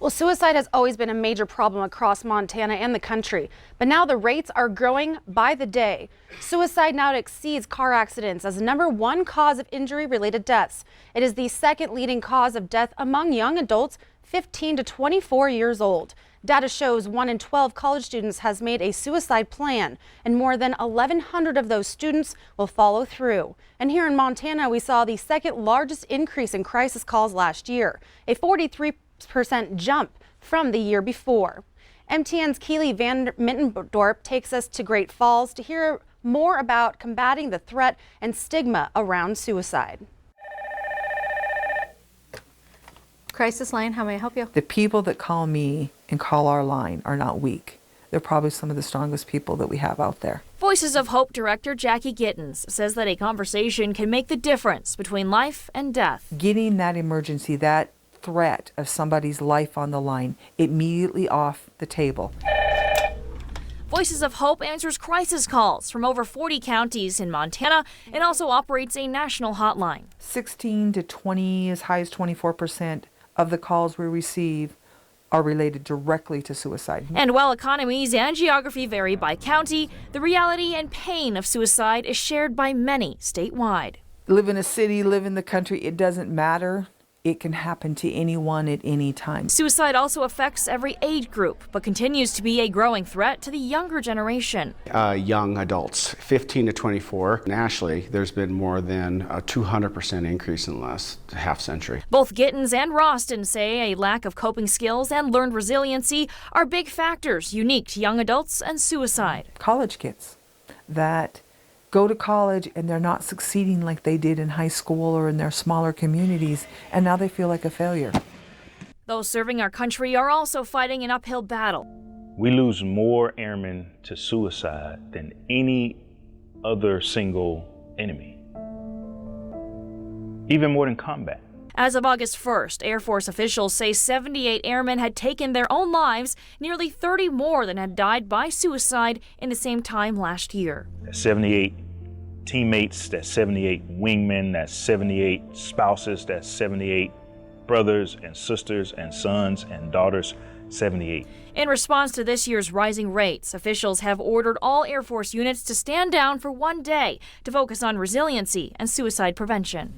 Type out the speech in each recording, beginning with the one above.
Well, suicide has always been a major problem across Montana and the country, but now the rates are growing by the day. Suicide now exceeds car accidents as the #1 cause of injury-related deaths. It is the second leading cause of death among young adults 15 to 24 years old. Data shows 1 in 12 college students has made a suicide plan, and more than 1,100 of those students will follow through. And here in Montana, we saw the second largest increase in crisis calls last year, a 43% jump from the year before. MTN's Keely Van Mittendorp takes us to Great Falls to hear more about combating the threat and stigma around suicide. Crisis line, how may I help you? The people that call me and call our line are not weak. They're probably some of the strongest people that we have out there. Voices of Hope director Jackie Gittens says that a conversation can make the difference between life and death. Getting that emergency, that threat of somebody's life on the line, immediately off the table. Voices of Hope answers crisis calls from over 40 counties in Montana and also operates a national hotline. 16 to 20, as high as 24% of the calls we receive are related directly to suicide. And while economies and geography vary by county, the reality and pain of suicide is shared by many statewide. Live in a city, live in the country, it doesn't matter. It can happen to anyone at any time. Suicide also affects every age group, but continues to be a growing threat to the younger generation. Young adults, 15 to 24. Nationally, there's been more than a 200% increase in the last half century. Both Gittens and Roston say a lack of coping skills and learned resiliency are big factors unique to young adults and suicide. College kids that go to college and they're not succeeding like they did in high school or in their smaller communities, and now they feel like a failure. Those serving our country are also fighting an uphill battle. We lose more airmen to suicide than any other single enemy, even more than combat. As of August 1st, Air Force officials say 78 airmen had taken their own lives, nearly 30 more than had died by suicide in the same time last year. That's 78 teammates, that's 78 wingmen, that's 78 spouses, that's 78 brothers and sisters and sons and daughters, 78. In response to this year's rising rates, officials have ordered all Air Force units to stand down for one day to focus on resiliency and suicide prevention.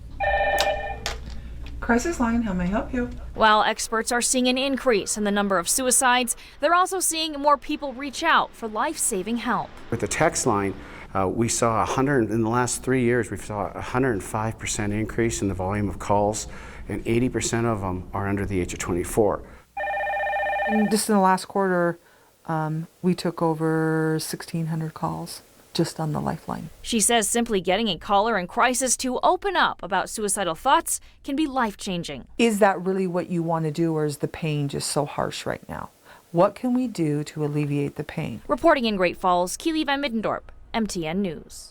Crisis line, how may I help you? While experts are seeing an increase in the number of suicides, they're also seeing more people reach out for life-saving help. With the text line, we saw in the last 3 years, we saw a 105% increase in the volume of calls, and 80% of them are under the age of 24. And just in the last quarter, we took over 1,600 calls just on the lifeline. She says simply getting a caller in crisis to open up about suicidal thoughts can be life-changing. Is that really what you want to do, or is the pain just so harsh right now? What can we do to alleviate the pain? Reporting in Great Falls, Keely Van Mittendorp, MTN News.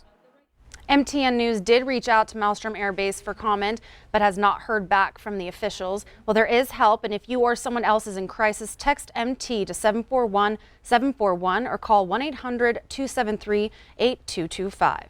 MTN News did reach out to Malmstrom Air Base for comment, but has not heard back from the officials. Well, there is help, and if you or someone else is in crisis, text MT to 741-741 or call 1-800-273-8225.